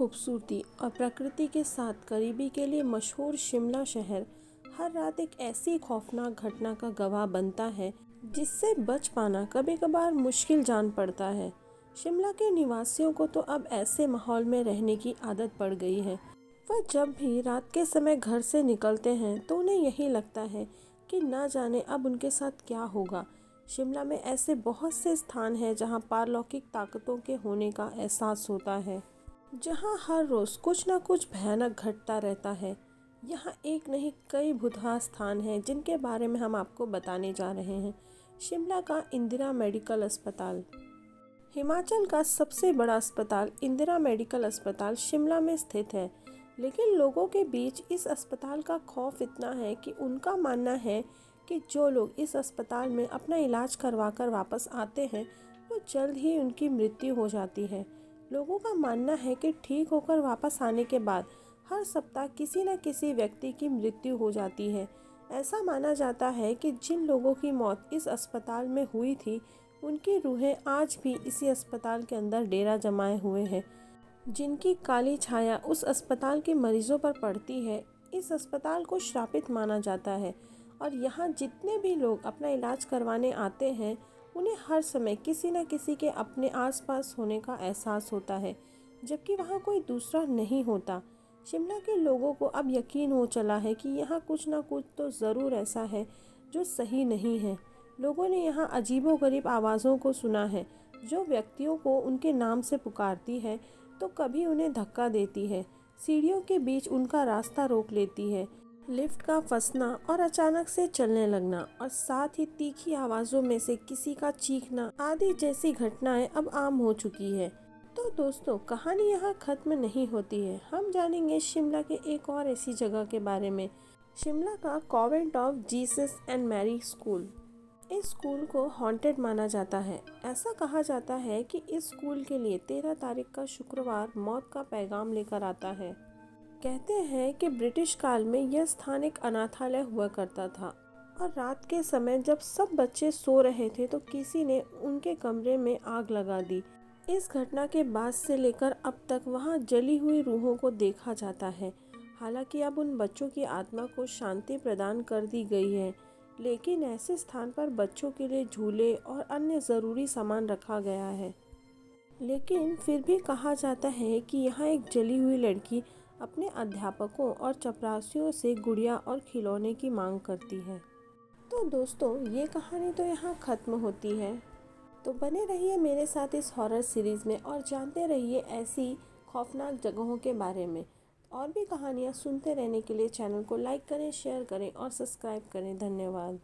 खूबसूरती और प्रकृति के साथ करीबी के लिए मशहूर शिमला शहर हर रात एक ऐसी खौफनाक घटना का गवाह बनता है जिससे बच पाना कभी कभार मुश्किल जान पड़ता है। शिमला के निवासियों को तो अब ऐसे माहौल में रहने की आदत पड़ गई है। वह जब भी रात के समय घर से निकलते हैं तो उन्हें यही लगता है कि ना जाने अब उनके साथ क्या होगा। शिमला में ऐसे बहुत से स्थान हैं जहां पारलौकिक ताकतों के होने का एहसास होता है, जहां हर रोज़ कुछ ना कुछ भयानक घटता रहता है। यहाँ एक नहीं कई भुतहा स्थान हैं जिनके बारे में हम आपको बताने जा रहे हैं। शिमला का इंदिरा मेडिकल अस्पताल। हिमाचल का सबसे बड़ा अस्पताल इंदिरा मेडिकल अस्पताल शिमला में स्थित है, लेकिन लोगों के बीच इस अस्पताल का खौफ इतना है कि उनका मानना है कि जो लोग इस अस्पताल में अपना इलाज करवा कर वापस आते हैं वो जल्द ही उनकी मृत्यु हो जाती है। लोगों का मानना है कि ठीक होकर वापस आने के बाद हर सप्ताह किसी न किसी व्यक्ति की मृत्यु हो जाती है। ऐसा माना जाता है कि जिन लोगों की मौत इस अस्पताल में हुई थी उनकी रूहें आज भी इसी अस्पताल के अंदर डेरा जमाए हुए हैं, जिनकी काली छाया उस अस्पताल के मरीजों पर पड़ती है। इस अस्पताल को श्रापित माना जाता है और यहाँ जितने भी लोग अपना इलाज करवाने आते हैं उन्हें हर समय किसी न किसी के अपने आसपास होने का एहसास होता है, जबकि वहाँ कोई दूसरा नहीं होता। शिमला के लोगों को अब यकीन हो चला है कि यहाँ कुछ ना कुछ तो ज़रूर ऐसा है जो सही नहीं है। लोगों ने यहाँ अजीबोगरीब आवाज़ों को सुना है जो व्यक्तियों को उनके नाम से पुकारती है तो कभी उन्हें धक्का देती है, सीढ़ियों के बीच उनका रास्ता रोक लेती है, लिफ्ट का फंसना और अचानक से चलने लगना और साथ ही तीखी आवाज़ों में से किसी का चीखना आदि जैसी घटनाएं अब आम हो चुकी है। तो दोस्तों, कहानी यहाँ खत्म नहीं होती है। हम जानेंगे शिमला के एक और ऐसी जगह के बारे में, शिमला का convent of Jesus and Mary school. इस स्कूल को हॉन्टेड माना जाता है। ऐसा कहा जाता है कि इस स्कूल के लिए 13 तारीख का शुक्रवार मौत का पैगाम लेकर आता है। कहते हैं कि ब्रिटिश काल में यह स्थान एक अनाथालय हुआ करता था और रात के समय जब सब बच्चे सो रहे थे तो किसी ने उनके कमरे में आग लगा दी। इस घटना के बाद से लेकर अब तक वहां जली हुई रूहों को देखा जाता है। हालांकि अब उन बच्चों की आत्मा को शांति प्रदान कर दी गई है, लेकिन ऐसे स्थान पर बच्चों के लिए झूले और अन्य ज़रूरी सामान रखा गया है। लेकिन फिर भी कहा जाता है कि यहाँ एक जली हुई लड़की अपने अध्यापकों और चपरासियों से गुड़िया और खिलौने की मांग करती है। तो दोस्तों, ये कहानी तो यहाँ ख़त्म होती है। तो बने रहिए मेरे साथ इस हॉरर सीरीज़ में और जानते रहिए ऐसी खौफनाक जगहों के बारे में। और भी कहानियाँ सुनते रहने के लिए चैनल को लाइक करें, शेयर करें और सब्सक्राइब करें। धन्यवाद।